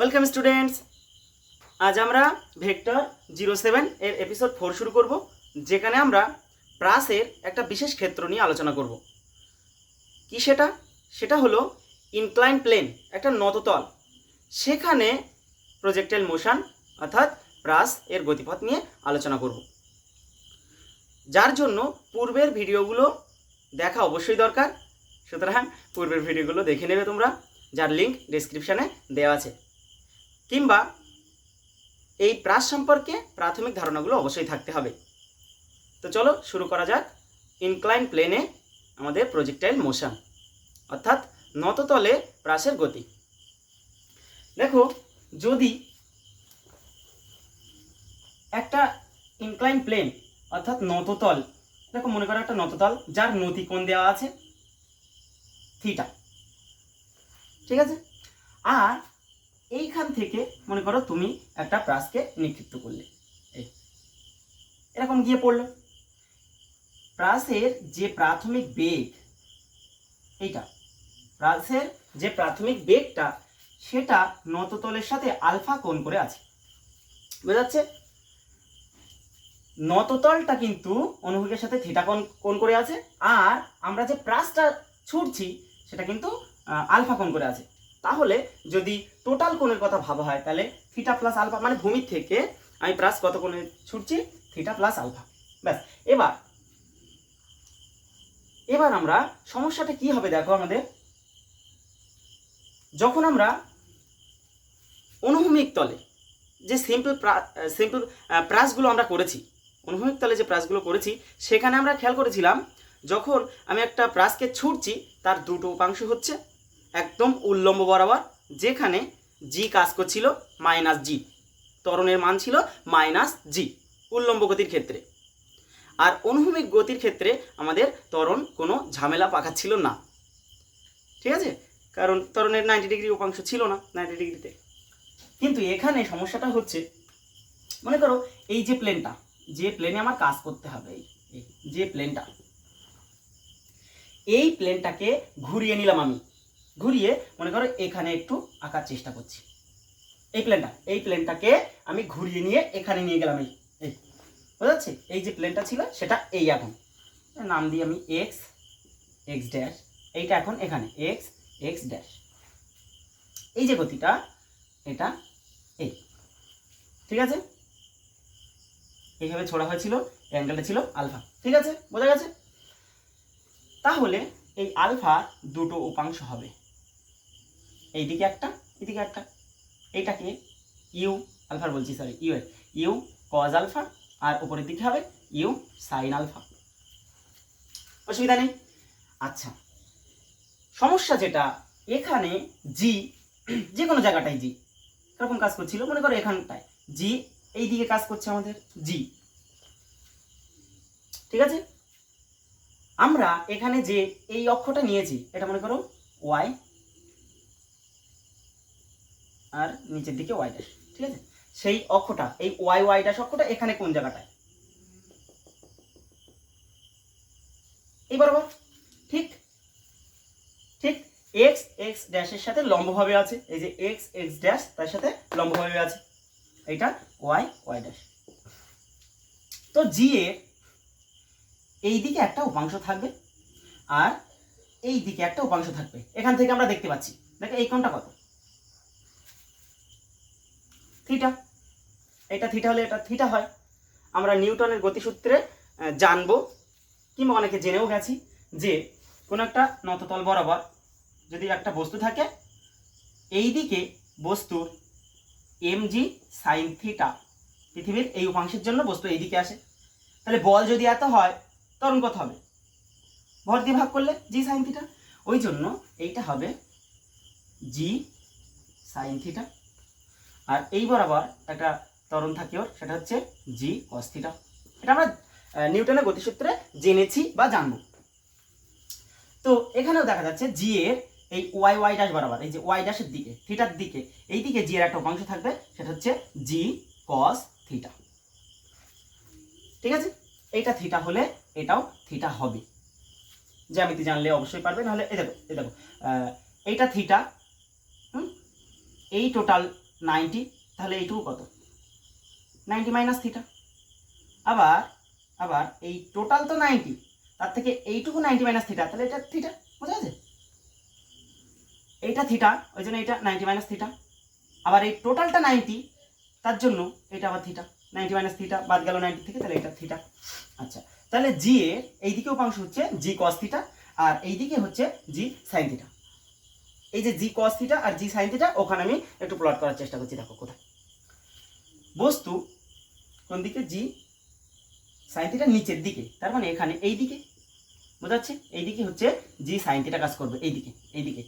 Welcome students. আজ আমরা vector 07 এর এপিসোড 4 শুরু করব, যেখানে আমরা প্রাসের একটা বিশেষ ক্ষেত্র নিয়ে আলোচনা করব। কি সেটা? সেটা হলো ইনক্লাইন প্লেন, একটা নততল, সেখানে প্রজেক্টাইল মোশন অর্থাৎ প্রাস এর গতিপথ নিয়ে আলোচনা করব, যার জন্য পূর্বের ভিডিওগুলো দেখা অবশ্যই দরকার। সুতরাং পূর্বের ভিডিওগুলো দেখে নেবে তোমরা, যার লিঙ্ক ডেসক্রিপশানে দেওয়া আছে, কিংবা এই প্রাস সম্পর্কে প্রাথমিক ধারণাগুলো অবশ্যই থাকতে হবে। তো চলো শুরু করা যাক ইনক্লাইন প্লেনে আমাদের প্রজেক্টাইল মোশন অর্থাৎ নততলে প্রাসের গতি। দেখো, যদি একটা ইনক্লাইন প্লেন অর্থাৎ নততল, দেখো মনে করো একটা নততল যার নতিকোণ দেওয়া আছে থিটা, ঠিক আছে। আর এইখান থেকে মনে করো তুমি একটা প্রাসকে নিক্ষিপ্ত করলে, এরকম গিয়ে পড়লো। প্রাসের যে প্রাথমিক বেগ, এইটা প্রাসের যে প্রাথমিক বেগটা, সেটা নততলের সাথে আলফা কোণ করে আছে, বোঝা যাচ্ছে? নততলটা কিন্তু অনুভূমিকের সাথে থিটা কোণ করে আছে, আর আমরা যে প্রাসটা ছুটছি সেটা কিন্তু আলফা কোণ করে আছে। তাহলে যদি টোটাল কোণের কথা ভাবা হয়, তাহলে থিটা প্লাস আলফা, মানে ভূমি থেকে আমি প্রাস কত কোণে ছুটছি, থিটা প্লাস আলফা। ব্যাস। এবার আমরা সমস্যাটা কি হবে দেখো আমাদের, যখন আমরা অনুভূমিক তলে যে সিম্পল প্রাসগুলো আমরা করেছি, অনুভূমিক তলে যে প্রাসগুলো করেছি, সেখানে আমরা খেয়াল করেছিলাম যখন আমি একটা প্রাসকে ছুটছি তার দুটো উপাংশ হচ্ছে একদম উল্লম্ব বরাবর, যেখানে জি কাজ করছিল মাইনাস জি, ত্বরণের মান ছিল মাইনাস জি উল্লম্ব গতির ক্ষেত্রে। আর অনুভূমিক গতির ক্ষেত্রে আমাদের ত্বরণ কোনো ঝামেলা পাকাচ্ছিল না, ঠিক আছে, কারণ ত্বরণের 90 ডিগ্রি উপাংশ ছিল না 90 ডিগ্রিতে। কিন্তু এখানে সমস্যাটা হচ্ছে, মনে করো এই যে প্লেনটা, যে প্লেনে আমার কাজ করতে হবে, এই যে প্লেনটা, এই প্লেনটাকে ঘুরিয়ে নিলাম আমি, ঘুরিয়ে মনে করো এখানে একটু আঁকার চেষ্টা করছি। এই প্লেনটাকে আমি ঘুরিয়ে নিয়ে এখানে নিয়ে গেলাম, এই বোঝা যাচ্ছে? এই যে প্লেনটা ছিল সেটা এই, এখন নাম দিই আমি এক্স এক্স ড্যাশ, এইটা এখন এখানে এক্স এক্স ড্যাশ। এই যে গতিটা, এটা এই, ঠিক আছে, এইভাবে ছোড়া হয়েছিল, অ্যাঙ্গেলটা ছিল আলফা, ঠিক আছে, বোঝা গেছে? তাহলে এই আলফা দুটো উপাংশ হবে, এইদিকে একটা এদিকে একটা। এইটাকে ইউ আলফার বলছি, সরি ইউ এর ইউ কজ আলফা, আর উপরের দিকে হবে ইউ সাইন আলফা। অসুবিধা নেই। আচ্ছা, সমস্যা যেটা, এখানে জি যে কোনো জায়গাটায় জি এরকম কাজ করছিল, মনে করো এখানটায় জি এই দিকে কাজ করছে আমাদের জি, ঠিক আছে। আমরা এখানে যে এই অক্ষটা নিয়েছি, এটা মনে করো ওয়াই, আর নিচের দিকে ওয়াই ড্যাশ, ঠিক আছে। সেই অক্ষটা, এই ওয়াই ওয়াই ড্যাশ অক্ষটা এখানে কোন জায়গাটায়, এই বরাবর, ঠিক ঠিক এক্স এক্স ড্যাশের সাথে লম্বভাবে আছে, এই যে এক্স এক্স ড্যাশ তার সাথে লম্বভাবে আছে, এটা ওয়াই ওয়াই ড্যাশ। তো জি এর এই দিকে একটা উপাংশ থাকবে আর এই দিকে একটা উপাংশ থাকবে, এখান থেকে আমরা দেখতে পাচ্ছি, দেখো এই কোণটা কত, থিটা। এটা থিটা হলে এটা থিটা হয়। আমরা নিউটনের গতিসূত্রে জানবো, কিংবা অনেকে জেনেও গেছি, যে কোনো একটা নততল বরাবর যদি একটা বস্তু থাকে, এই দিকে বস্তুর mg sin থিটা, পৃথিবীর এই উপাংশের জন্য বস্তু এই দিকে আসে, তাহলে বল যদি এত হয়, ত্বরণ কত হবে? ভর দিয়ে ভাগ করলে জি সাইন থিটা, ওই জন্য এইটা হবে জি সাইন থিটা। আর এই বরাবর একটা ত্বরণ থাকে ওর, সেটা হচ্ছে জি কস থিটা। এটা আমরা নিউটনের গতিসূত্রে জেনেছি বা জানবো। তো এখানেও দেখা যাচ্ছে জি এর এই ওয়াই ওয়াই ড্যাশ বরাবর, এই যে ওয়াই ড্যাশের দিকে থিটার দিকে, এই দিকে জি এর একটা উপাংশ থাকবে, সেটা হচ্ছে জি কস থিটা, ঠিক আছে। এইটা থিটা হলে এটাও থিটা হবে, জ্যামিতি জানলে অবশ্যই পারবে, নাহলে এই দেখো এইটা থিটা, এই টোটাল 90, তাহলে এইটুকু কত 90 মাইনাস থিটা। আবার আবার এই টোটাল তো 90, তার থেকে এইটুকু 90 মাইনাস থিটা, তাহলে এটা থিটা, বুঝা আছে? এইটা থিটা, ওই জন্য এটা 90 মাইনাস থিটা। আবার এই টোটালটা 90, তার জন্য এটা আবার থিটা, 90 মাইনাস থিটা বাদ গেল 90 থেকে, তাহলে এটা থিটা। আচ্ছা, তাহলে জি এর এইদিকে উপাংশ হচ্ছে জি কস থিটা, আর এইদিকে হচ্ছে জি সাইন থিটা। এই যে জি কস থিটা আর জি সাইন থিটা, ওখানে আমি একটু প্লট করার চেষ্টা করছি। দেখো কোথায় বস্তু, কোন দিকে, জি সাইন থিটা নিচের দিকে, তার মানে এখানে এই দিকে, বোঝা যাচ্ছে? এইদিকে হচ্ছে জি সাইন থিটা কাজ করবে, এইদিকে এইদিকে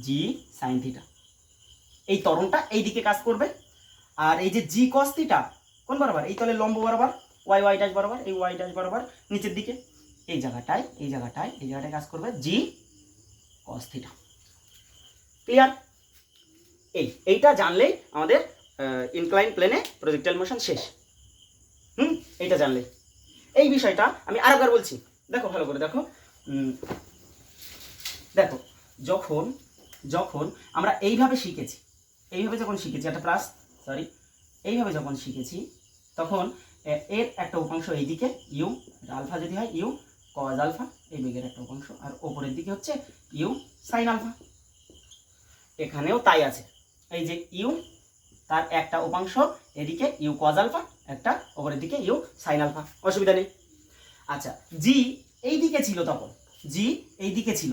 জি সাইন থিটা, এই ত্বরণটা এইদিকে কাজ করবে। আর এই যে জি কস থিটা কোন বরাবর, এই তলে লম্ব বরাবর, ওয়াই ওয়াই ড্যাশ বরাবর, এই ওয়াই ড্যাশ বরাবর নিচের দিকে, এই জায়গাটায় কাজ করবে জি কস থিটা। ক্লিয়ার? এইটা জানলেই আমাদের ইনক্লাইন প্লেনে প্রজেক্টাইল মোশন শেষ। এইটা জানলে, এই বিষয়টা আমি আরেকবার বলছি, দেখো ভালো করে দেখো। দেখো যখন যখন আমরা এইভাবে শিখেছি, এইভাবে যখন শিখেছি একটা প্লাস, সরি, এইভাবে যখন শিখেছি, তখন এর একটা উপাংশ এইদিকে ইউ, আলফা যদি হয় ইউ কজ আলফা, এই বেগের একটা উপাংশ, আর ওপরের দিকে হচ্ছে ইউ সাইন আলফা। এখানেও তাই আছে, এই যে ইউ, তার একটা উপাংশ এদিকে ইউ কজ আলফা, একটা ওপরের দিকে ইউ সাইন আলফা, অসুবিধা নেই। আচ্ছা, জি এই দিকে ছিল, তখন জি এই দিকে ছিল,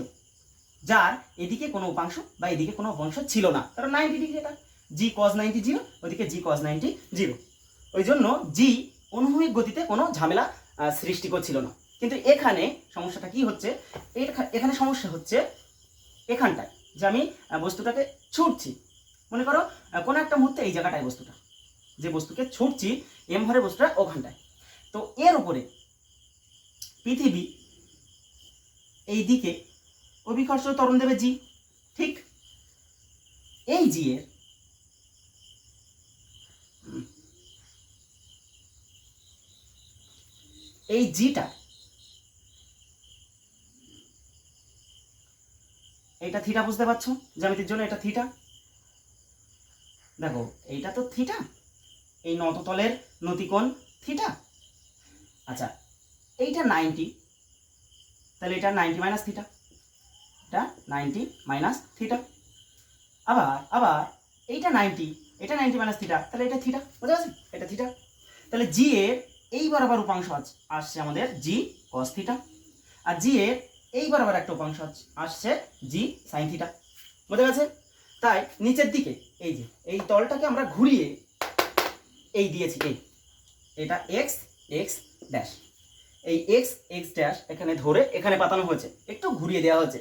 যার এদিকে কোনো উপাংশ বা এদিকে কোনো উপাংশ ছিল না, কারণ 90 ডিগ্রি, এটা জি কজ 90 0, ওইদিকে জি কজ 90 0, ওই জন্য জি অনুভূমিক গতিতে কোনো ঝামেলা সৃষ্টি করছিল না। কিন্তু এখানে সমস্যাটা কি হচ্ছে, এখানে সমস্যা হচ্ছে এখানটায়, যে আমি বস্তুটাকে ছুটছি, মনে করো কোনো একটা মুহূর্তে এই জায়গাটায় বস্তুটা, যে বস্তুকে ছুটছি এম ভরে বস্তুটা ওখানটায়, তো এর উপরে পৃথিবী এই দিকে অভিকর্ষ ত্বরণ দেবে জি, ঠিক? এই জি এর এই জিটা, এটা থিটা, বুঝতে পারছো? জ্যামিতির জন্য এটা থিটা। দেখো এইটা তো থিটা, এই নততলের নতিকোণ থিটা। আচ্ছা, এইটা 90, তাহলে এটা 90 মাইনাস থিটা, এটা 90 মাইনাস থিটা। আবার আবার এইটা 90, এটা 90 মাইনাস থিটা, তাহলে এটা থিটা, বুঝতে পারছো? এটা থিটা। তাহলে জি এর এই বরাবর উপাংশ আসছে আমাদের জি কস থিটা, আর জি এর এই বরাবর একটা উপাংশ আসছে জি সাইন থিটা, বুঝতে গেছে? তাই নিচের দিকে এই যে এই তলটাকে আমরা ঘুরিয়ে এই দিয়েছি, এটা এক্স এক্স ড্যাশ, এই এক্স এক্স ড্যাশ এখানে ধরে এখানে পাতানো হয়েছে, একটু ঘুরিয়ে দেওয়া হয়েছে।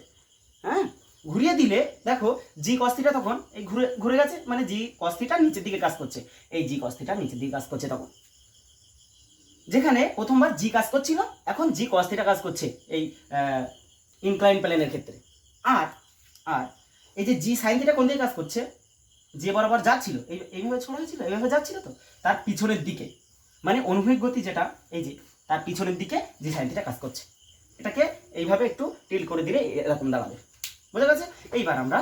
হ্যাঁ, ঘুরিয়ে দিলে দেখো জি কস থিটা তখন এই ঘুরে ঘুরে গেছে, মানে জি কস থিটা নিচের দিকে কাজ করছে, এই জি কস থিটা নিচের দিকে কাজ করছে। তখন যেখানে প্রথমবার জি কাজ করছিল, এখন জি কস থিটা কাজ করছে এই ইনক্লাইন প্লেনের ক্ষেত্রে। আর আর এই যে জি সাইন থিটা কোন দিকে কাজ করছে, যে বরাবর যাচ্ছিল, এইভাবে ছড়া হয়েছিল, এইভাবে যাচ্ছিল, তো তার পিছনের দিকে, মানে অনুভূমিক গতি যেটা, এই যে তার পিছনের দিকে জি সাইন থিটা কাজ করছে। এটাকে এইভাবে একটু টিল করে দিলে এরকম দাঁড়াবে, বুঝা গেছে? এইবার আমরা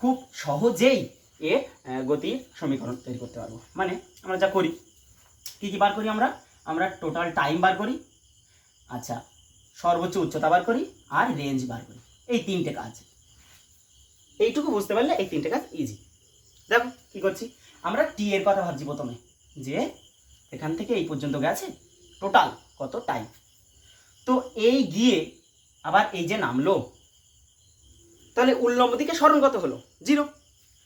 খুব সহজেই এ গতির সমীকরণ তৈরি করতে পারবো। মানে আমরা যা করি, কি কি বার করি আমরা টোটাল টাইম বার করি, আচ্ছা সর্বোচ্চ উচ্চতা বার করি, আর রেঞ্জ বার করি। এই তিনটে কাজ, এইটুকু বুঝতে পারলে এই তিনটে কাজ ইজি। দেখো কি করছি, আমরা টি এর কথা ভাবছি প্রথমে, যে এখান থেকে এই পর্যন্ত গেছে টোটাল কত টাইম। তো এই গিয়ে আবার এই যে নামলো, তাহলে উল্লম্ব দিকে সরণ কত হলো? 0।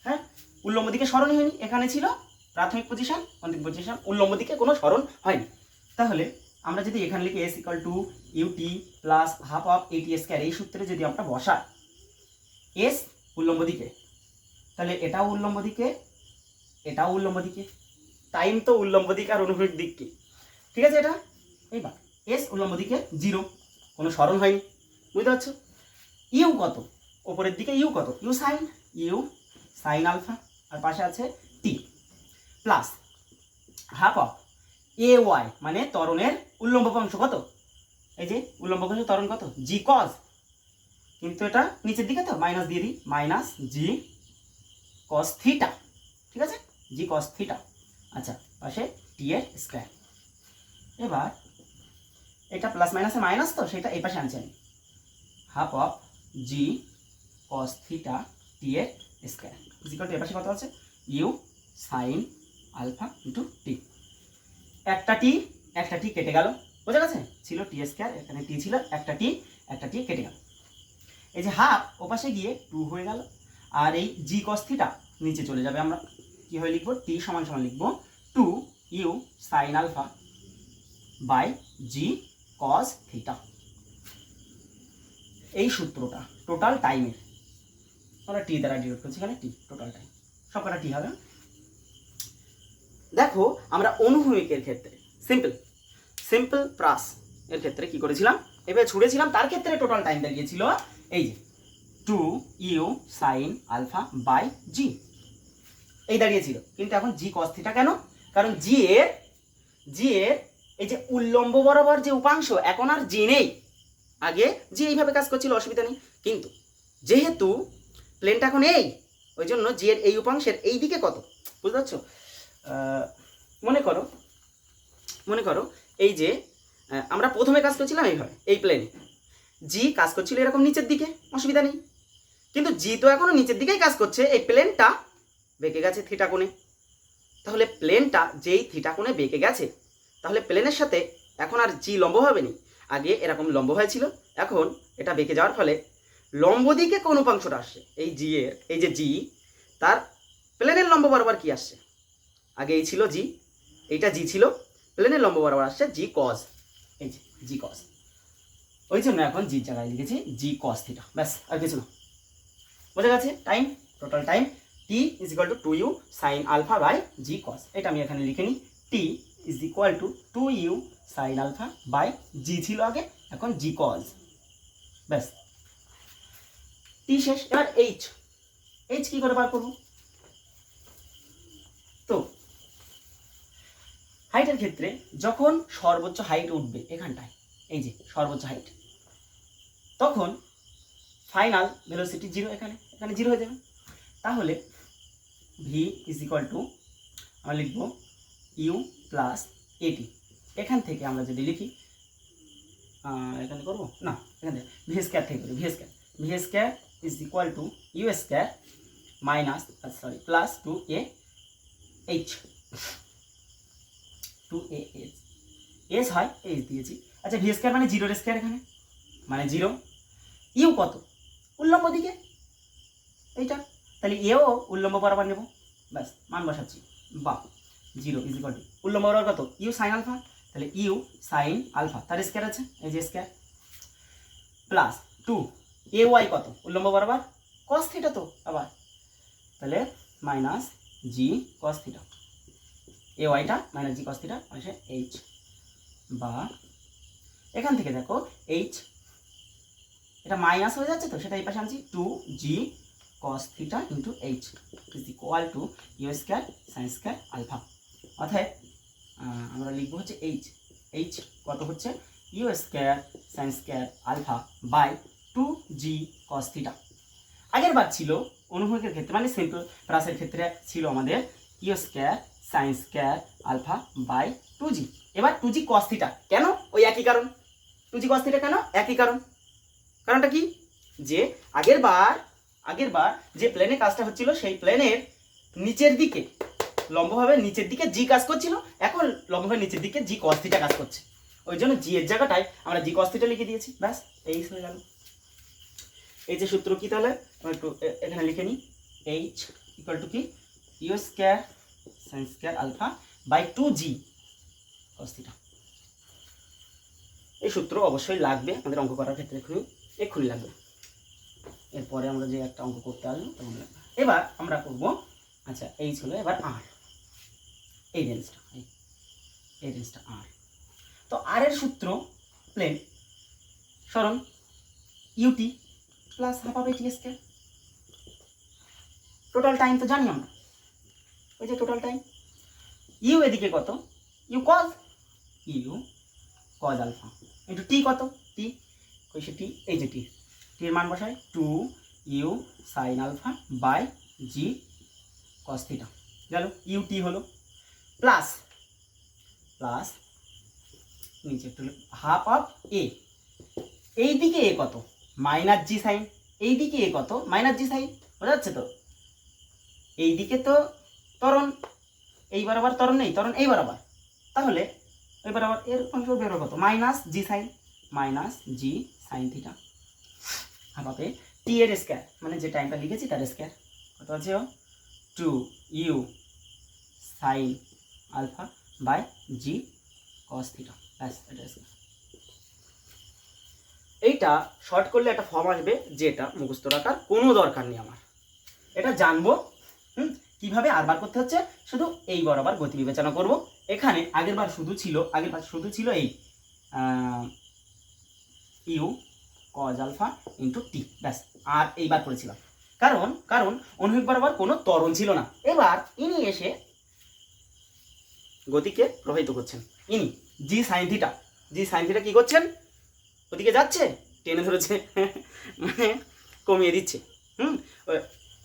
হ্যাঁ, উল্লম্ব দিকে সরণই হয়নি, এখানে ছিল প্রাথমিক পজিশন, অন্তিম পজিশন, উল্লম্ব দিকে কোনো সরণ হয়নি। তাহলে আমরা যদি এখানে লিখি S equal to u t plus half of a t square, এই সূত্রে যদি আমরা বসাই এস উল্লম্ব দিকে, তাহলে এটাও উল্লম্ব দিকে, এটাও উল্লম্ব দিকে, টাইম তো উল্লম্ব দিকে আর অনুভূমিক দিক কি, ঠিক আছে? এটা এইবার এস উল্লম্ব দিকে 0, কোনো সরণ হয়নি, বুঝতে পারছো? ইউ কত, ওপরের দিকে ইউ কত, ইউ সাইন আলফা, আর পাশে আছে t, plus half of a y, মানে ত্বরণের উল্লম্ব অংশ কত, এই যে উল্লম্ব অংশ ত্বরণ কত, জি কজ, কিন্তু এটা নিচের দিকে তো মাইনাস দিয়ে দিই, মাইনাস জি কস থিটা, ঠিক আছে? জি কস থিটা। আচ্ছা, পাশে টি এর স্কোয়ার। এবার এটা প্লাস মাইনাসে মাইনাস, তো সেটা এই পাশে আনছি আমি, half of g cos theta t এর স্কোয়ার ইজিক্যাল টু এর পাশে কত আছে u sine alpha into t. একটা টি কেটে গেল, বোঝা গেছে? ছিল টি স্কোয়ার, এখানে টি ছিল, একটা টি কেটে গেল। এই যে হাফ ওপাশে গিয়ে 2 হয়ে গেল, আর এই জি কস থিটা নিচে চলে যাবে। আমরা কীভাবে লিখবো? টি সমান সমান লিখবো 2 u sine alpha by g cos theta. এই সূত্রটা টোটাল টাইমের, আমরা টি দ্বারা ডিনোট করছি, এখানে টি টোটাল টাইম, সবকটা টি হবে। দেখো আমরা অনুভূমিকের ক্ষেত্রে সিম্পল প্রাস এর ক্ষেত্রে কি করেছিলাম, এবার ছুড়েছিলাম, তার ক্ষেত্রে টোটাল টাইম দাঁড়িয়েছিল এই যে 2 ইউ সাইন আলফা বাই জি, এই দাঁড়িয়েছিল। কিন্তু এখন জি কস থিটা কেন? কারণ জি এর এই যে উল্লম্ব বরাবর যে উপাংশ, এখন আর জি নেই। আগে জি এইভাবে কাজ করছিল, অসুবিধা নেই, কিন্তু যেহেতু প্লেনটা এখন এই, ওই জন্য জি এর এই উপাংশের এই দিকে কত, বুঝতে পারছো? মনে করো এই যে আমরা প্রথমে কাজ করছিলাম এইভাবে, এই প্লেনে জি কাজ করছিল এরকম নিচের দিকে, অসুবিধা নেই, কিন্তু জি তো এখনো নিচের দিকেই কাজ করছে, এই প্লেনটা বেঁকে গেছে থিটা কোণে। তাহলে প্লেনটা যেই থিটা কোণে বেঁকে গেছে, তাহলে প্লেনের সাথে এখন আর জি লম্ব হবে না। আগে এরকম লম্ব হয়েছিল, এখন এটা বেঁকে যাওয়ার ফলে লম্ব দিকে কোন উপাংশটা আসছে, এই জি এর, এই যে জি, তার প্লেনের লম্ব বরাবর কি আসছে? আগে এই ছিল জি, এইটা জি ছিল, প্লেনের লম্ব বরাবর আসছে জি কস, এই যে জি কস। ওই জন্য এখন জি জায়গায় লিখেছি জি কস থিটা, ব্যাস, আর কিছু না। বোঝা গেছে? Time, total time t is equal to 2u sine alpha by g cos. এটা আমি এখানে লিখে নিই, t is equal to 2u sine alpha by g ছিল আগে, এখন জি কস, ব্যাস, টি শেষ। এবার এইচ কি করে বার করবো? তো হাইটের ক্ষেত্রে যখন সর্বোচ্চ হাইট উঠবে এখানটায়, এই যে সর্বোচ্চ হাইট, তখন ফাইনাল ভেলোসিটি জিরো, এখানে জিরো হয়ে যাবে। তাহলে ভি ইজ ইকুয়াল টু আমরা লিখব ইউ প্লাস এটি। এখান থেকে আমরা যদি লিখি, এখানে করবো না, এখান থেকে ভি স্কোয়ার থেকে করি, v square is equal to u square minus plus 2a h, 2a S হয়, এইচ দিয়েছি। আচ্ছা, ভি স্কোয়ার মানে জিরোর স্কোয়ার, এখানে মানে জিরো। ইউ কত? উল্লম্ব দিকে এইটা, তাহলে এও উল্লম্ব বরাবর নেব, ব্যাস, মান বসাচ্ছি, বা জিরো ইজ ইকুয়াল টু উল্লম্ব বরাবর কত? ইউ সাইন আলফা, তাহলে ইউ সাইন আলফা, তার স্কোয়ার আছে, এই যে স্কোয়ার, প্লাস 2 এ ওয়াই কত? উল্লম্ব বরাবর কস থিটা তো আবার, তাহলে মাইনাস জি কস থিটা, এ ওয়াইটা মাইনাস জি কস থিটা আসে এইচ, বা এখান থেকে দেখো এইচ এটা মাইনাস হয়ে যাচ্ছে, তো সেটা এই পাশে আনছি, 2g cos theta into h is equal to u square sine square alpha. অর্থাৎ আমরা লিখবো হচ্ছে এইচ কত হচ্ছে u square sine square alpha by 2g cos theta. আগের বার ছিল অনুভূমিকের ক্ষেত্রে, মানে সিম্পল প্রাসের ক্ষেত্রে ছিল আমাদের u square sine square alpha by 2g। এবার 2g cos থিটা কেন? ওই একই কারণ, 2g cos থিটা কেন? একই কারণ। কারণটা কি? যে আগের বার যে প্লেনে কাজটা হচ্ছিল, সেই প্লেনের নিচের দিকে লম্বভাবে নিচের দিকে জি কাজ করছিল, এখন লম্বভাবে নিচের দিকে জি কস থিটা কাজ করছে, ওই জন্য জি এর জায়গাটায় আমরা জি কস থিটা লিখে দিয়েছি, ব্যাস, এই হয়ে গেল। এই যে সূত্র কি, তাহলে একটু এখানে লিখে নিই, এইচ ইকুয়াল টু কি u square sine square alpha by 2g cos theta. এই সূত্র অবশ্যই লাগবে আমাদের অঙ্ক করার ক্ষেত্রে, এক্ষুনি লাগবে, এরপরে আমরা যে একটা অঙ্ক করতে আসবো তখন লাগবে। এবার আমরা করব, আচ্ছা এই ছিল, এবার আর এই রেঞ্জটা আর। তো আর এর সূত্র প্লেন সরণ UT plus half of a t square. Total time তো জানি আমরা, ওই যে টোটাল টাইম, ইউ এদিকে কত? ইউ কজ আলফা ইন্টু টি কত? টি কইছে টি, এই যে টি এর মান বসাই 2 u sine alpha by g cos theta গেল, ইউটি হলো, প্লাস প্লাস নিচে একটু হাফ অফ এ, এই দিকে এ কত, মাইনাস জি সাইন, এই দিকে এ কত, মাইনাস জি সাইন, বোঝা যাচ্ছে তো? এই দিকে তো ত্বরণ, এই বরাবর ত্বরণ নেই, ত্বরণ এই বরাবর, তাহলে এই বরাবর এর অংশ বেরো কত, minus g sign, minus g sine theta, হাফে টি এর স্কয়ার, মানে যে টাইমটা লিখেছি তার স্কয়ার, কত আছে 2u sine alpha by g cos theta, ব্যাস এটা স্কয়ার। এইটা শর্ট করলে একটা ফর্ম আসবে, যেটা মুখস্থ রাখার কোনো দরকার নেই আমার, এটা জানবো কিভাবে আর বার করতে হচ্ছে, শুধু এই বরাবর গতি বিবেচনা করব। এখানে আগের বার শুধু ছিল এই ইউ কজ আলফা ইন্টু টি, ব্যাস, আর এইবার করেছিলাম, কারণ অনুভূমিক বরাবর কোনো ত্বরণ ছিল না। এবার ইনি এসে গতিকে প্রভাবিত করছেন, ইনি জি সাইন থিটা কি করছেন, ওদিকে যাচ্ছে, টেনে ধরেছে, মানে কমিয়ে দিচ্ছে,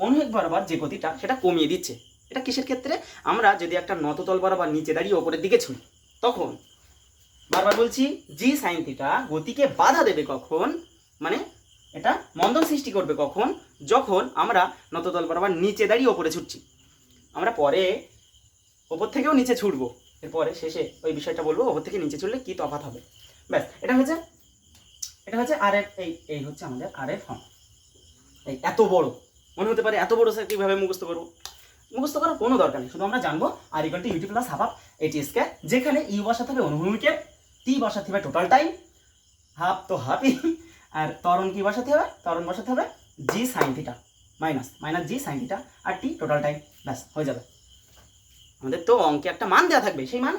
অনুভূমিক বরাবর যে গতিটা সেটা কমিয়ে দিচ্ছে। এটা কিসের ক্ষেত্রে, আমরা যদি একটা নততল বরাবর নিচে দাঁড়িয়ে ওপরের দিকে ছুঁই, তখন বারবার বলছি জি সাইন থিটা গতিকে বাধা দেবে কখন, মানে এটা মন্দন সৃষ্টি করবে কখন, যখন আমরা নততল বরাবর নিচে দাঁড়িয়ে ওপরে ছুটছি। আমরা পরে ওপর থেকেও নিচে ছুটবো, এরপরে শেষে ওই বিষয়টা বলবো, ওপর থেকে নিচে ছুটলে কি তফাৎ হবে। ব্যাস, এটা হচ্ছে আর এর এই হচ্ছে আমাদের আর এর ফর্ম। এই এত বড় মনে হতে পারে, এত বড় স্যার কীভাবে মুখস্থ করবো, মুখস্থ করার কোনো দরকার নেই, শুধু আমরা জানবো আর equal to u t plus half of a t square, যেখানে ইউ বসাতে হবে অনুভূমিকের, টি বসাতে হবে টোটাল টাইম, হাফ তো হাফই, আর ত্বরণ কি বসাতে হবে, ত্বরণ বসাতে হবে g sine theta minus g sine theta, আর টি টোটাল টাইম, ব্যাস হয়ে যাবে। আমাদের তো অঙ্কে একটা মান দেওয়া থাকবে, সেই মান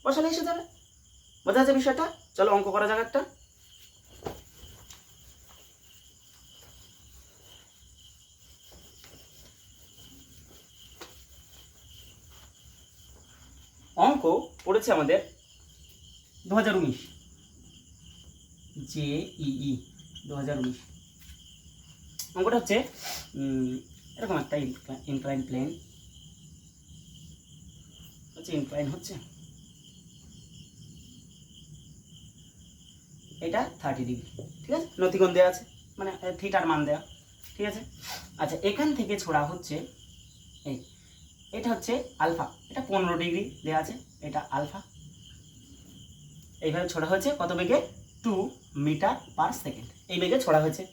বসালে এসে যাবে। বোঝা যাচ্ছে বিষয়টা? চলো অঙ্ক করা যাক একটা। অঙ্ক পড়েছে আমাদের 2019 JEE 2019। অঙ্কটা হচ্ছে এরকম একটা ইনক্লাইন প্লেন হচ্ছে, ইনক্লাইন হচ্ছে এটা 30 ডিগ্রি, ঠিক আছে, নতিকোণ দেওয়া আছে, মানে থিটার মান দেওয়া, ঠিক আছে। আচ্ছা, এখান থেকে ছোড়া হচ্ছে এটা হচ্ছে আলফা, এটা 15 ডিগ্রি দেওয়া আছে, এটা আলফা, এইভাবে ছোড়া হয়েছে কত বেগে, 2 মিটার পার সেকেন্ড, এই বেগে ছোড়া হয়েছে।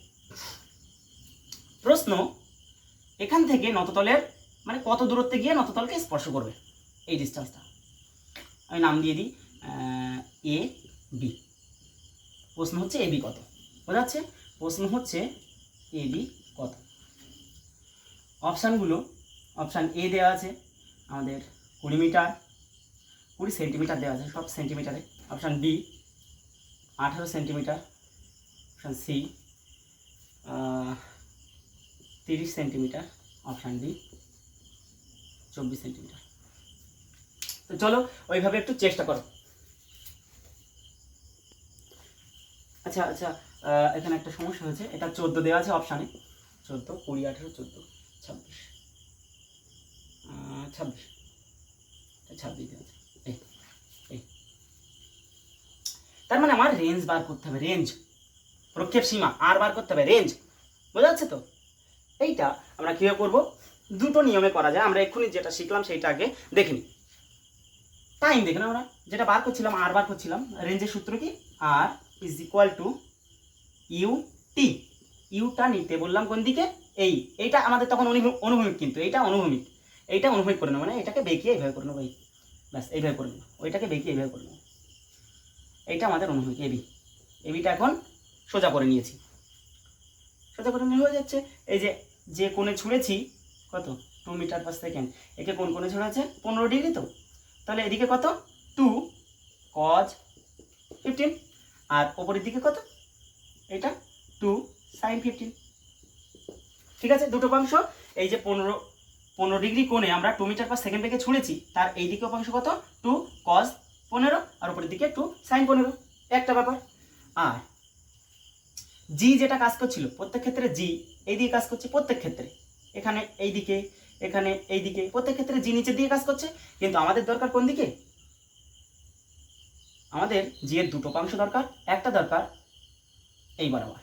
প্রশ্ন, এখান থেকে নততলের মানে কত দূরত্বে গিয়ে নততলকে স্পর্শ করবে, এই ডিস্টেন্সটা আমি নাম দিয়ে দিই এ বি। প্রশ্ন হচ্ছে এ বি কত, বোঝা যাচ্ছে, প্রশ্ন হচ্ছে এ বি কত। অপশানগুলো, অপশান এ দেওয়া আছে আমাদের 20 মিটার, 20 সেন্টিমিটার দেওয়া আছে সব সেন্টিমিটারে। Option B 18 centimetre, option C 30 centimetre, option D 24 centimetre. তো চলো ওইভাবে একটু চেষ্টা করো। আচ্ছা আচ্ছা, এখানে একটা সমস্যা হয়েছে, এটা 14 দেওয়া আছে অপশানে, 14, 20, 18, 14, 26, 26 দেওয়া আছে, এই তার মানে আমার রেঞ্জ বার করতে হবে, রেঞ্জ, প্রক্ষেপ সীমা আর বার করতে হবে, রেঞ্জ, বোঝা যাচ্ছে তো? এইটা আমরা কীভাবে করবো, দুটো নিয়মে করা যায়, আমরা এক্ষুনি যেটা শিখলাম সেইটা আগে দেখে নিই। টাইম দেখুন, আমরা যেটা বার করছিলাম আর বার করছিলাম, রেঞ্জের সূত্র কি, R is equal to u t, ইউটা নিতে বললাম কোন দিকে, এইটা আমাদের তখন অনুভূমিক, কিন্তু এইটা অনুভূমিক করে নেবো, মানে এটাকে বেঁকিয়ে এইভাবে করে নেবো, ব্যাস এইভাবে করে নেবো, ওইটাকে বেঁকিয়ে এইভাবে করে নেবো, এইটা আমাদের অনুভূমিক এবিটা এখন সোজা করে নিয়েছি, সোজা করে নিয়ে হয়ে যাচ্ছে। এই যে কোণে ছুঁড়েছি কত, 2 মিটার পার সেকেন্ড, একে কোন কোণে ছুঁড়ে আছে 15 ডিগ্রি, তো তাহলে এদিকে কত 2 cos 15, আর ওপরের দিকে কত, এটা 2 sin 15, ঠিক আছে। দুটো অংশ, এই যে 15 ডিগ্রি কোণে আমরা 2 মিটার পার সেকেন্ড বেগে ছুঁড়েছি, তার এই দিকে অংশ কত 2 cos 15, আর উপরের দিকে 2 sin 15, একটা ব্যাপার। আর জি যেটা কাজ করছিল প্রত্যেক ক্ষেত্রে, জি এই দিকে কাজ করছে প্রত্যেক ক্ষেত্রে, এখানে এই দিকে এখানে এই দিকে, প্রত্যেক ক্ষেত্রে জি নিচের দিকে কাজ করছে, কিন্তু আমাদের দরকার কোন দিকে? আমাদের জি এর দুটো পাংশ দরকার, একটা দরকার এই বরাবর,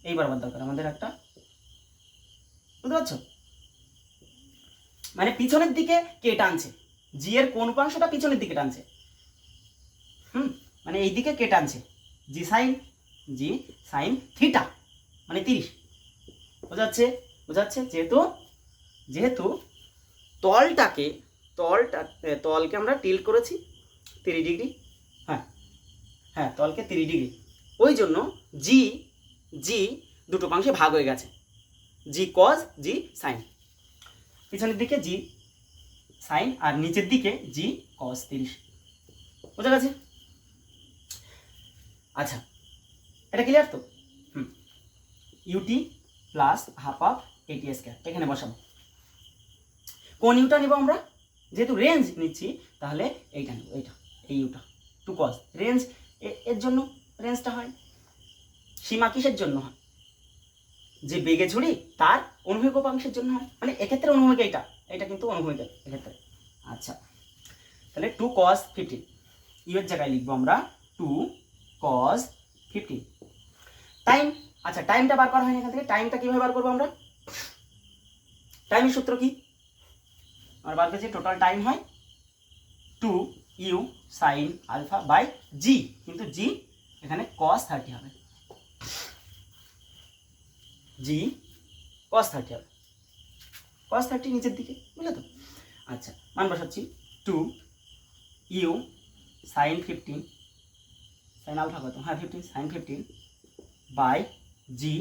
এই বরাবর দরকার আমাদের একটা, বুঝতে পারছো? মানে পিছনের দিকে কে টানছে, জি এর কোন উপাংশটা পিছনের দিকে টানছে, মানে এই দিকে কে টানছে, জি সাইন থিটা মানে 30। বোঝাচ্ছে? বোঝাচ্ছে যেহেতু তলকে আমরা টিল্ট করেছি 30 ডিগ্রি, হ্যাঁ তলকে 30 ডিগ্রি, ওই জন্য জি দুটো অংশে ভাগ হয়ে গেছে, জি কজ জি সাইন, পিছনের দিকে জি সাইন আর নিচের দিকে জি কজ 30। বোঝা গেছে? আচ্ছা, এটা ক্লিয়ার তো? UT plus half of a t square এখানে বসাবো। কোন ইউটা নিব আমরা? যেহেতু রেঞ্জ নিচ্ছি তাহলে এইটা নেব, এইটা, এই ইউটা, টু কজ রেঞ্জ, এর জন্য রেঞ্জটা হয়। সীমা কিসের জন্য হয়? যে বেগে ঝুড়ি তার অনুভূমিক উপাংশের জন্য হয়, মানে এক্ষেত্রে অনুভূমিক এটা কিন্তু অনুভূমিক এক্ষেত্রে। আচ্ছা, তাহলে 2 cos 15, ইউ এর জায়গায় লিখবো আমরা 2 cos 15। টাইম, আচ্ছা টাইমটা বার করা হয়নি এখান থেকে, টাইমটা কিভাবে বার করবো আমরা? টাইমের সূত্র কি? আমরা বার করেছি টোটাল টাইম হয় 2 ইউ সাইন আলফা বাই জি, কিন্তু জি এখানে cos 30 হবে, জি cos 30 হবে, cos 30 নিচের দিকে, বুঝলে তো? আচ্ছা, মান বসাচ্ছি 2 ইউ সাইন 15, সাইন আলফা কত? হ্যাঁ 15, সাইন 15 বাই জি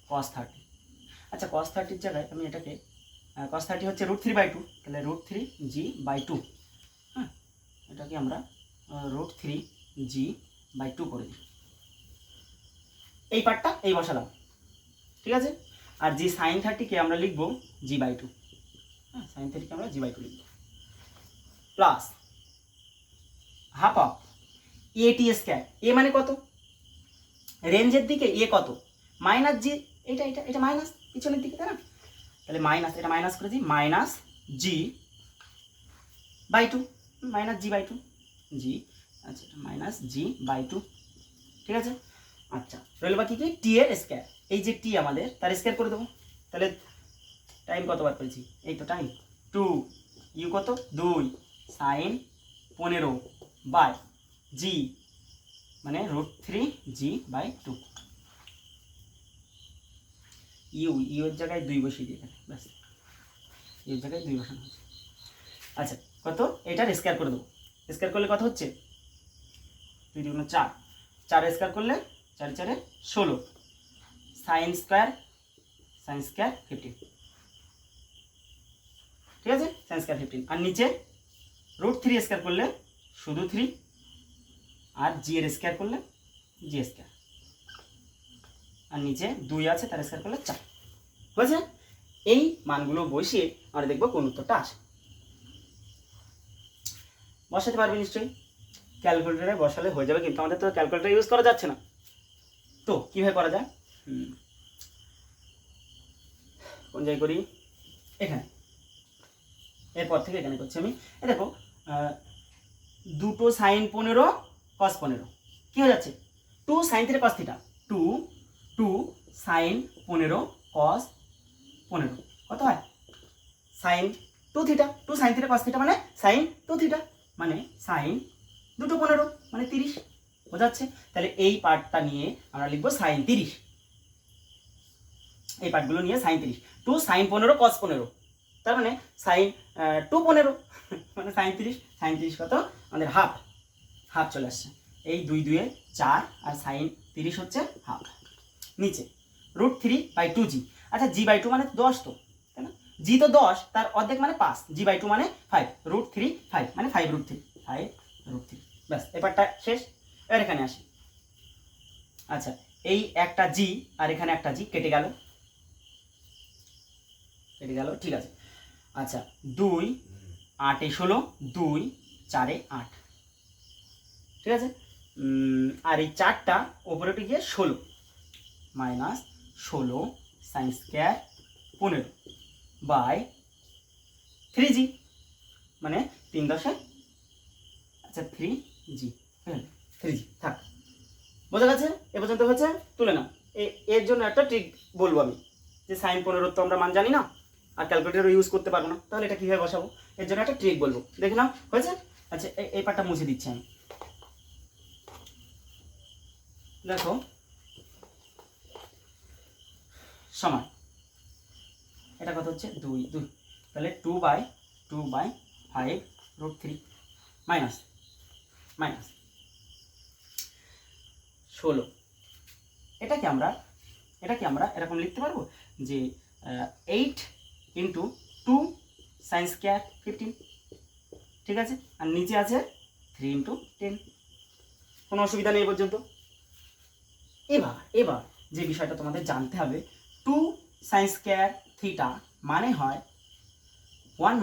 cos 30। আচ্ছা, cos 30 জায়গায় আমি এটাকে cos 30 হচ্ছে √3/2, তাহলে √3g/2, হ্যাঁ এটাকে আমরা √3g/2 করে দিই। এই পার্টটা এই বসালাম, ঠিক আছে? আর জি সাইন 30কে আমরা লিখবো g/2, হ্যাঁ সাইন 30কে আমরা g/2 লিখবো, plus half of a t square, এ মানে কত? রেঞ্জের দিকে এ কত? মাইনাস জি, এটা মাইনাস পিছনের দিকে, তাই না? তাহলে মাইনাস, এটা মাইনাস করে দিই, মাইনাস g/2, মাইনাস g/2 জি, আচ্ছা এটা মাইনাস g/2, ঠিক আছে? আচ্ছা, রইল বাকি কি? টি এর স্কয়ার, এই যে টি আমাদের তার স্কয়ার করে দেবো। তাহলে টাইম কতবার করেছি? এই তো টাইম 2 ইউ কত? 2 সাইন 15 বাই জি মানে √3g/2, ইউ এর জায়গায় 2 বসিয়ে দিয়ে এখানে, ব্যাস এর জায়গায় 2 বসানো হচ্ছে। আচ্ছা, কত? এটার স্কয়ার করে দেবো। স্কয়ার করলে কত হচ্ছে? 2 × 4, 4 স্কয়ার করলে 4 4 16, সাইন স্কয়ার 15, ঠিক আছে? সাইন স্কয়ার 15, আর নিচে √3 স্কয়ার করলে শুধু 3, আর জি এর স্কয়ার করলে জি স্কয়ার, আর নিচে 2 আছে তার স্কয়ার করলে 4, বুঝেছেন? এই মানগুলো বসিয়ে আমরা দেখবো কোন উত্তরটা আসে। বসাতে পারবে নিশ্চয়ই, ক্যালকুলেটরে বসালে হয়ে যাবে, কিন্তু আমাদের তো ক্যালকুলেটর ইউজ করা যাচ্ছে না, তো কিভাবে করা যায়? কোন জায়গায় করি? এখানে, এরপর থেকে এখানে করছি আমি। দেখো 2 সাইন 15 cos 15 কি হয়ে যাচ্ছে? 2 sine theta cos theta, 2 sine 15 cos 15 কত হয়? Sine 2 theta, 2 sine theta cos theta মানে সাইন 2 থিটা, মানে সাইন 2 15 মানে 30, বোঝাচ্ছে? তাহলে এই পার্টটা নিয়ে আমরা লিখবো সাইন 30, এই পার্টগুলো নিয়ে সাইন 30, 2 সাইন 15 cos 15, তার মানে সাইন 2 15 মানে সাইন 30, সাইন 30 কত? আমাদের হাফ চলে আসছে, এই 2 2 4, আর সাইন 30 হচ্ছে হাফ, নিচে √3/2g। আচ্ছা g/2 মানে 10 তো, তাই না? জি তো 10, তার অর্ধেক মানে 5, g/2 মানে 5, √3 5 মানে 5√3, ব্যাস এবারটা শেষ। এবার এখানে আসি। আচ্ছা, এই একটা জি আর এখানে একটা জি কেটে গেল, ঠিক আছে। আচ্ছা, 2 8 16, 2 4 8, ঠিক আছে? আর এই 4টা ওপরে উঠে গিয়ে 16, -16 সাইন স্কয়ার 15, বাই 3g, মানে 3 আচ্ছা 3g, 3g থাক, বোঝা গেছে? এ পর্যন্ত হয়েছে? তুলে নাও। এর জন্য একটা ট্রিক বলবো আমি, যে সাইন 15 তো আমরা মান জানি না আর ক্যালকুলেটরও ইউজ করতে পারবো না, তাহলে এটা কীভাবে বসাবো? এর জন্য একটা ট্রিক বলবো, দেখে নাও। হয়েছে? আচ্ছা এই পার্টটা মুছে দিচ্ছি আমি। দেখো সমান, এটা কত হচ্ছে? 2, তাহলে 2/5√3 মাইনাস 16। এটাকে আমরা এরকম লিখতে পারবো যে 8 × 2 sin স্কয়ার 15, ঠিক আছে? আর নিচে আছে 3 × 10, কোনো অসুবিধা নেই পর্যন্ত। এবার যে বিষয়টা তোমাদের জানতে হবে, 2 sin স্কয়ার থিটা মানে হয় 1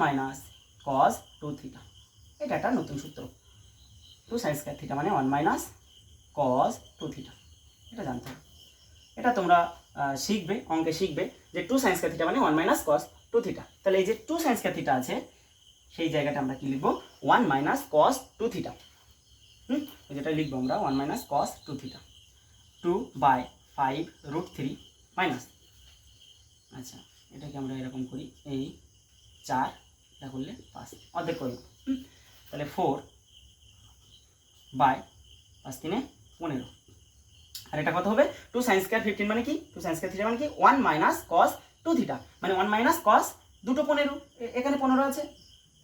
- cos 2 থিটা। এটা একটা নতুন সূত্র। 2 sin স্কয়ার থিটা মানে 1 - cos 2 থিটা, এটা জানতে হবে। এটা তোমরা শিখবে, অঙ্কে শিখবে যে 2 sin স্কয়ার থিটা মানে 1 - cos 2 থিটা। তাহলে এই যে 2 sin স্কয়ার থিটা আছে, সেই জায়গাটা আমরা কি লিখবো? 1 - cos 2 থিটা। যেটা লিখবো আমরা 1 - cos 2 থিটা, 2/5√3 মাইনাস, আচ্ছা এটাকে আমরা এরকম করি, এই 4, এটা করলে 5, অর্ধেক করব। তাহলে 4/5 × 15। আর এটা কত হবে? 2 sin স্কয়ার 15 মানে কি? 2 sin স্কয়ার থিটা মানে কি? 1 - cos 2 থিটা, মানে 1 - cos 2 15। এখানে 15 আছে,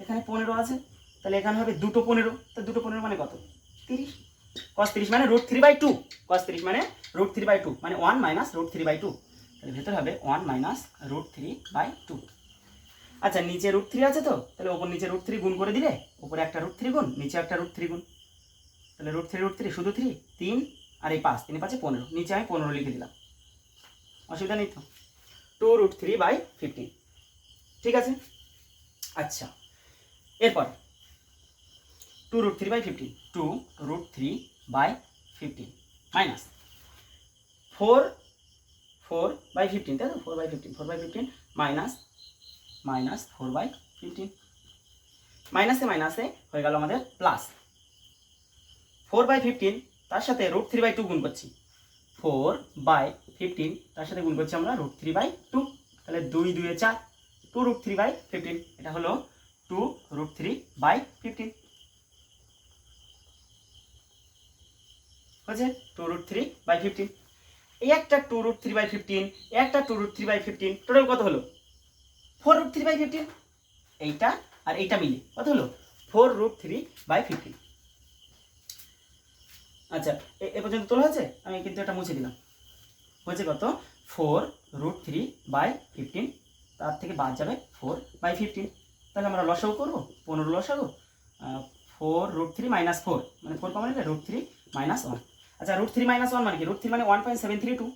এখানে 15 আছে, তাহলে এখানে হবে 2 15। তো 2 15 মানে কত? 30। cos 30 মানে √3/2, cos 30 মানে √3/2, মানে 1 - √3/2। তাহলে ভেতরে হবে 1 - √3/2। আচ্ছা নিচে √3 আছে, তো তাহলে ওপর নিচে √3 গুণ করে দিলে, উপরে একটা √3 গুণ, নিচে একটা √3 গুণ, তাহলে √3 শুধু 3, 3 আর এই 5, 3 5 15, নিচে আমি 15 লিখে দিলাম, অসুবিধা নেই তো। 2√3/15, ঠিক আছে? আচ্ছা এরপর 2√3/15, 2√3/15 মাইনাস 4/15, তাই তো? 4/15 মাইনাস 4/15, মাইনাসে মাইনাসে হয়ে গেল আমাদের প্লাস। 4/15 তার সাথে √3/2 গুণ করছি, 4/15 তার সাথে গুণ করছি আমরা √3/2, তাহলে 2 2 এ 4, 2√3/15, এটা হলো 2√3/15, হয়েছে? 2√3/15। এই একটা 2√3/15, একটা 2√3/15, টোটাল কত হলো? 4√3/15। এইটা আর এইটা মিলে কত হলো? 4√3/15। আচ্ছা এ পর্যন্ত তোলা হয়েছে? আমি কিন্তু এটা মুছে দিলাম। হয়েছে কত? 4√3/15, তার থেকে বাদ যাবে 4/15। তাহলে আমরা লসাগু করবো, 15 লসাগু, 4√3 - 4 মানে 4 কমন নিলে √3 - 1। আচ্ছা √3 - 1 মানে কি? √3 মানে 1.732,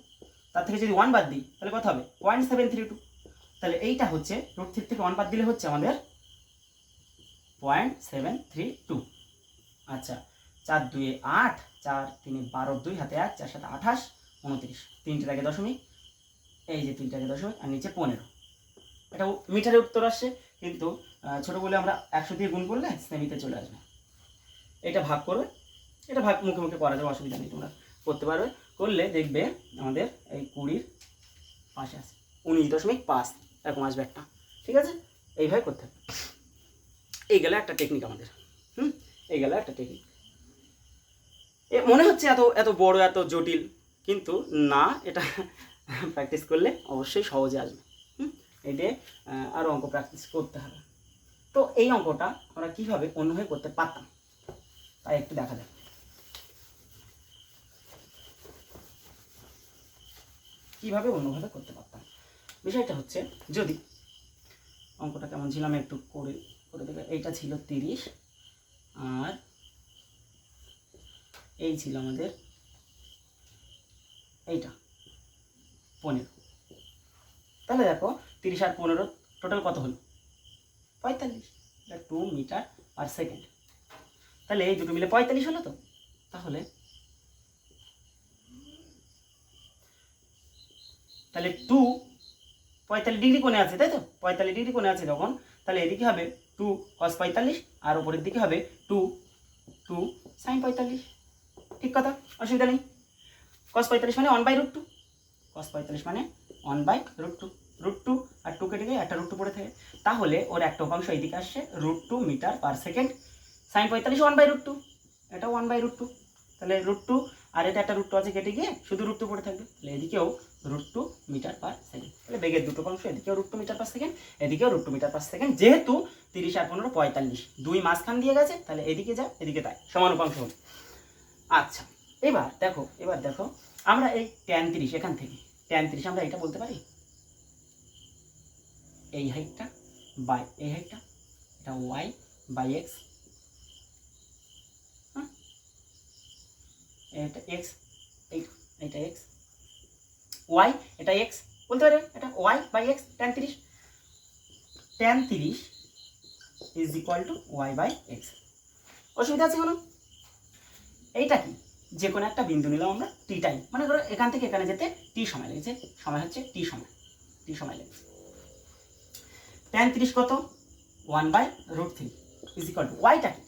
তার থেকে যদি 1 বাদ দিই তাহলে কত হবে? 0.732। তাহলে এইটা হচ্ছে √3 থেকে 1 বাদ দিলে হচ্ছে আমাদের 0.732। আচ্ছা 4 2 এ 8, 4 3 এ 12, 2 হাতে 1, 4 7 28, 29, 3 টাকে দশমিক, এই যে 3 টাকে দশমিক, আর নিচে 15। এটা মিটারে উত্তর আসছে, কিন্তু ছোট বলে আমরা 100 দিয়ে গুণ করলে সেমিতে চলে আসবে। এটা ভাগ করবে, এটা ভাগ মুখে মুখে করা যাবে, অসুবিধা নেই, তোমরা করতে পারবে। করলে দেখবে আমাদের এই 20 পাশে আছে 19.5 এরকম আসবে একটা, ঠিক আছে? এইভাবে করতে হবে। এই গেলে একটা টেকনিক আমাদের, এই গেলে একটা টেকনিক। এ মনে হচ্ছে এত এত বড়, এত জটিল, কিন্তু না, এটা প্র্যাকটিস করলে অবশ্যই সহজে আসবে। এতে আরও অঙ্ক প্র্যাকটিস করতে হবে। তো এই অঙ্কটা আমরা কীভাবে অন্যভাবে করতে পারতাম, তাই একটু দেখা যাক। কীভাবে অন্যভাবে করতে পারতাম, বিষয়টা হচ্ছে, যদি অঙ্কটা কেমন ছিল আমি একটু করে দেবে। এইটা ছিল 30, আর এই ছিল আমাদের এইটা 15। তাহলে দেখো 30 আর 15 টোটাল কত হলো? 45, এটা 2 মিটার পার সেকেন্ড। তাহলে এই দুটো মিলে 45 হলো তো। তাহলে 2 45 ডিগ্রি কোণে আছে, তাই তো? 45 ডিগ্রি কোণে আছে যখন, তাহলে এদিকে হবে 2 cos 45 আর উপরের দিকে হবে 2 sin 45। ঠিক কথা, অসুবিধা নেই। cos 45 মানে 1/√2, cos 45 মানে 1/√2, √2 আর 2 কেটে গিয়ে একটা √2 পড়ে থাকে, তাহলে ওর একটা উপাংশ এইদিকে আসছে √2 মিটার পার সেকেন্ড। sin 45 1/√2, এটা 1/√2, তাহলে √2 আর এটা একটা √2 আছে কেটে গিয়ে শুধু √2 পড়ে থাকবে, তাহলে এদিকেও √2 মিটার পার সেকেন্ড। তাহলে বেগের দুটো উপাংশ, এদিকেও √2 মিটার পার সেকেন্ড, এদিকেও √2 মিটার পার সেকেন্ড। যেহেতু 30 আর 15 45, 2 মাঝখান দিয়ে গেছে, তাহলে এদিকে যা এদিকে তাই, সমান উপাংশ হবে। আচ্ছা, এবার দেখো আমরা এই tan 30, এখান থেকে tan 30 আমরা এটা বলতে পারি এই হাইটটা বাই এই হাইটটা, এটা y বাই x, এটা x, এইটা x, y এটা x বলতে পারি, এটা y by x tan 30 is equal to y by x। অসুবিধা আছে কোনো? এইটা কি, যে কোনো একটা বিন্দু নিলাম আমরা t টাইম, মানে ধরো এখান থেকে এখানে যেতে t সময় লেগেছে, সময় হচ্ছে t সময় লেগেছে। tan 30 কত? 1/√3 ইজ ইকুয়াল টু yটা কি,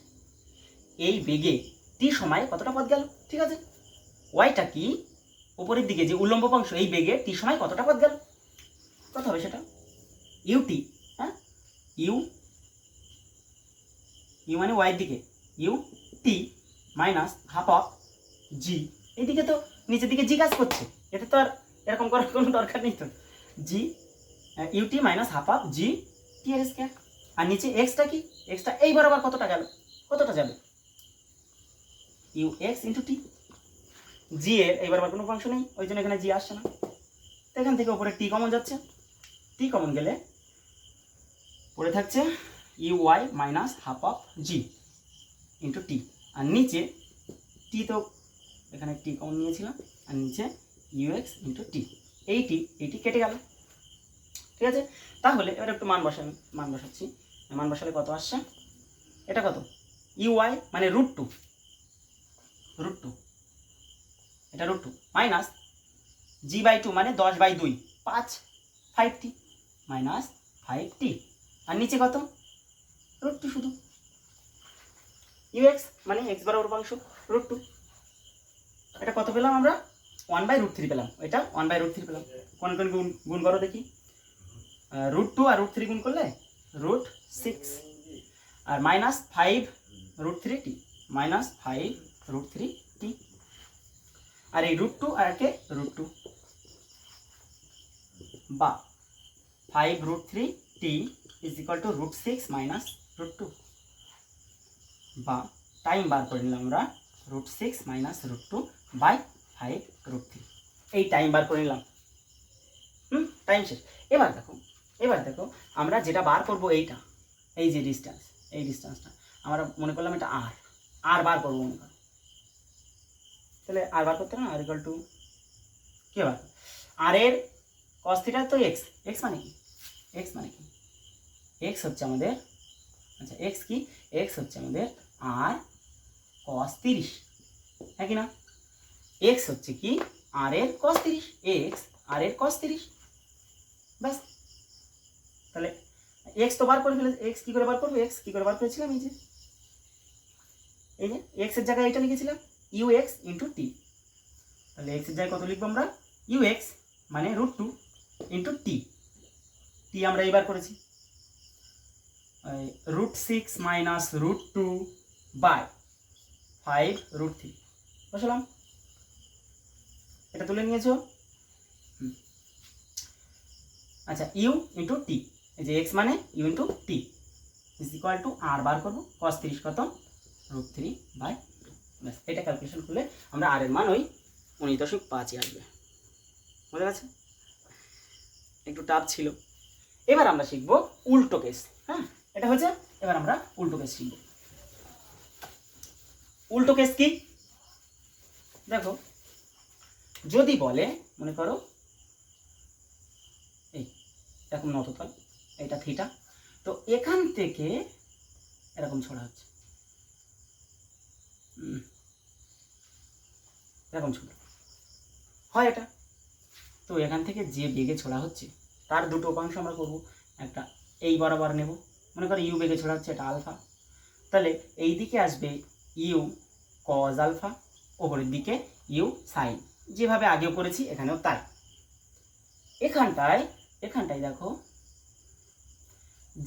এই বেগে t সময়ে কতটা পথ গেল, ঠিক আছে? yটা কি, উপরের দিকে যে উল্লম্ব অংশ, এই বেগে t সময় কতটা পথ গেল, কত হবে সেটা? ut, হ্যাঁ, u মানে y এর দিকে ut minus half of g, এইদিকে তো নিচের দিকে g কাজ করছে, এটা তো আর এরকম করার কোনো দরকার নেই তো, g ut minus half of g t এর স্কয়ার। আর নিচে xটা কি, xটা এই বরাবর কতটা গেল, কতটা যাবে, ux ইন্টু t। g এর এই বরাবর কোনো ফাংশন নেই, ওই জন্য এখানে g আসছে না, তো এখান থেকে উপরে t কমন যাচ্ছে, t কমন গেলে পড়ে থাকছে uy minus half of g into t, আর নিচে t তো এখানে t কমন নিয়েছিলাম, আর নিচে ux ইন্টু t, এইটি কেটে গেল, ঠিক আছে? তাহলে এবার একটু মান বসাচ্ছি, মান বসালে কত আসছে, এটা কত, uy মানে √2, এটা √2 মাইনাস g/2 মানে 10/2, 5t মাইনাস 5t, আর নিচে কত, √2 শুধু, ux মানে x বরাবর উপাংশ √2, এটা কত পেলাম আমরা, 1/√3 পেলাম, এটা 1/√3 পেলাম। কোন গুণ করো দেখি, √2 আর √3 গুণ করলে √6, আর মাইনাস 5√3t, মাইনাস 5√3t, আর এই √2 আর একে √2 বা 5√3t is equal two √6 minus √2, বা টাইম বার করে নিলাম আমরা √6 মাইনাস √2 বাই 5√3, এই টাইম বার করে নিলাম। টাইম শেষ। এবার দেখো আমরা যেটা বার করব, এইটা, এই যে ডিস্টেন্স, এই ডিস্টেন্সটা আমরা মনে করলাম এটা আর বার করবো মনে করো, তাহলে আর বার করতে না, আর ইকুয়াল টু কি বার, আর এর cos থিটা তো x মানে কি, x হচ্ছে আমাদের, আচ্ছা x কি, x হচ্ছে আমাদের আর cos 30, হ্যাঁ কি না, x হচ্ছে কি আর এর cos 30, x আর এর cos 30, ব্যাস। তাহলে x তো বার করে ফেলে, x কি করে বার করবো, x কি করে বার করেছিলাম, এই যে x এর জায়গায় এটা লিখেছিলাম ux ইন্টু t, তাহলে x এর জায়গায় কত লিখবো আমরা, ux মানে √2 ইন্টু t, আমরা এইবার করেছি √6 মাইনাস √2 বাই 5√3 বসালাম, এটা তুলে নিয়েছো। আচ্ছা u ইন্টু t, এই যে x মানে u into t is equal to R বার করবো, cos 30 কত, √3 বাই 2, ব্যাস। এটা ক্যালকুলেশন করলে আমরা আর এর মান ওই 19.5 আসবে, বুঝা গেছে? একটু টাফ ছিল। এবার আমরা শিখবো উল্টো কেস, হ্যাঁ এটা হয়েছে, এবার আমরা উল্টো কেস শিখব। উল্টো কেস কি, দেখো যদি বলে, মনে করো এই এরকম নততল, এটা থিটা, তো এখান থেকে এরকম ছোড়া হচ্ছে, এরকম ছোড়া হয় এটা, তো এখান থেকে যে বেগে ছোড়া হচ্ছে তার দুটো উপাংশ আমরা করব, একটা এই বরাবর নেব, মনে করো ইউ বেগে ছোড়া হচ্ছে, এটা আলফা, তাহলে এই দিকে আসবে ইউ কজ আলফা, ওপরের দিকে ইউ সাইন, যেভাবে আগেও করেছি এখানেও তাই। এখানটায় দেখো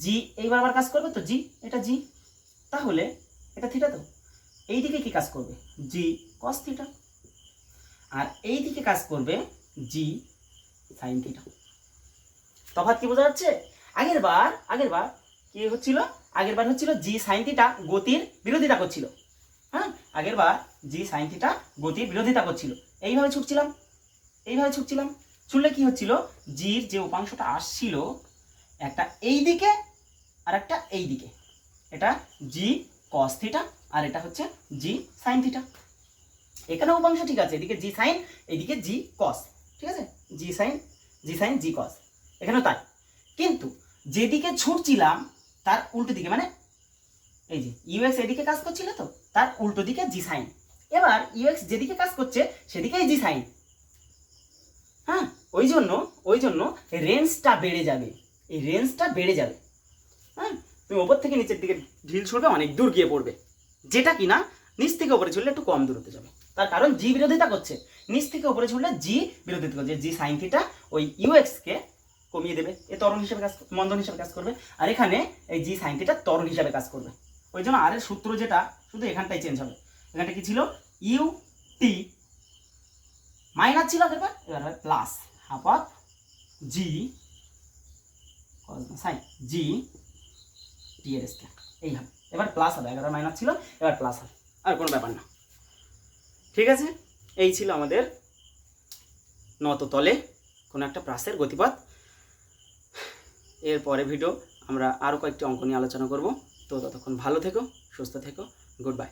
জি এই বরাবর কাজ করবে তো, জি এটা জি, তাহলে এটা থিটা, তো এই দিকে কি কাজ করবে, জি কস থিটা, আর এই দিকে কাজ করবে জি সাইন থিটা। তফাৎ কি বোঝা যাচ্ছে? আগের বার কি হচ্ছিল, আগের বার হচ্ছিল জি সাইন থিটা গতির বিরোধিতা করছিল, হ্যাঁ, আগের বার জি সাইন থিটা গতির বিরোধিতা করছিল, এইভাবে ছুটছিলাম, ছুটলে কি হচ্ছিল, জির যে উপাংশটা আসছিল একটা এই দিকে আর একটা এই দিকে, এটা জি কস থিটা আর এটা হচ্ছে জি সাইন থিটা। এখানে উপাংশ ঠিক আছে, এদিকে জি সাইন, এইদিকে জি কস, ঠিক আছে, জি সাইন জি কস, এখানেও তাই। কিন্তু যেদিকে ছুটছিলাম তার উল্টো দিকে, মানে এই যে ইউএক্স এদিকে কাজ করছিল তো, তার উল্টো দিকে জি সাইন, এবার ইউএক্স যেদিকে কাজ করছে সেদিকেই জি সাইন, হ্যাঁ, ওই জন্য রেঞ্জটা বেড়ে যাবে, এই রেঞ্জটা বেড়ে যাবে, হ্যাঁ, তুমি ওপর থেকে নিচের দিকে ঢিল ছুড়বে, অনেক দূর গিয়ে পড়বে, যেটা কিনা নিচ থেকে উপরে ছুড়লে একটু কম দূরত্বে যাবে, তার কারণ জি বিরোধিতা করছে, নিচ থেকে উপরে ছুড়লে জি বিরোধিতা করছে, জি সাইন থিটা ওই ইউএক্স কে কমিয়ে দেবে, এ ত্বরণ হিসেবে মন্দন হিসেবে কাজ করবে, আর এখানে এই জি সাইন থিটা ত্বরণ হিসেবে কাজ করবে। ওই জন্য আর এর সূত্র যেটা শুধু এখানটাই চেঞ্জ হবে, এখানটা কি ছিল, ইউ টি মাইনাস ছিল আগের বার, এবার হবে plus half of g sine g t এর স্কয়ার, এই হবে, এবার প্লাস হবে, 11 মাইনাস ছিল এবার প্লাস হবে, আর কোনো ব্যাপার না। ঠিক আছে, এই ছিল আমাদের নত তলে কোনো একটা প্রাসের গতিপথ। এর পরে ভিডিও আমরা আরও কয়েকটি অঙ্ক নিয়ে আলোচনা করব, তো ততক্ষণ ভালো থেকো, সুস্থ থেকো, গুড বাই।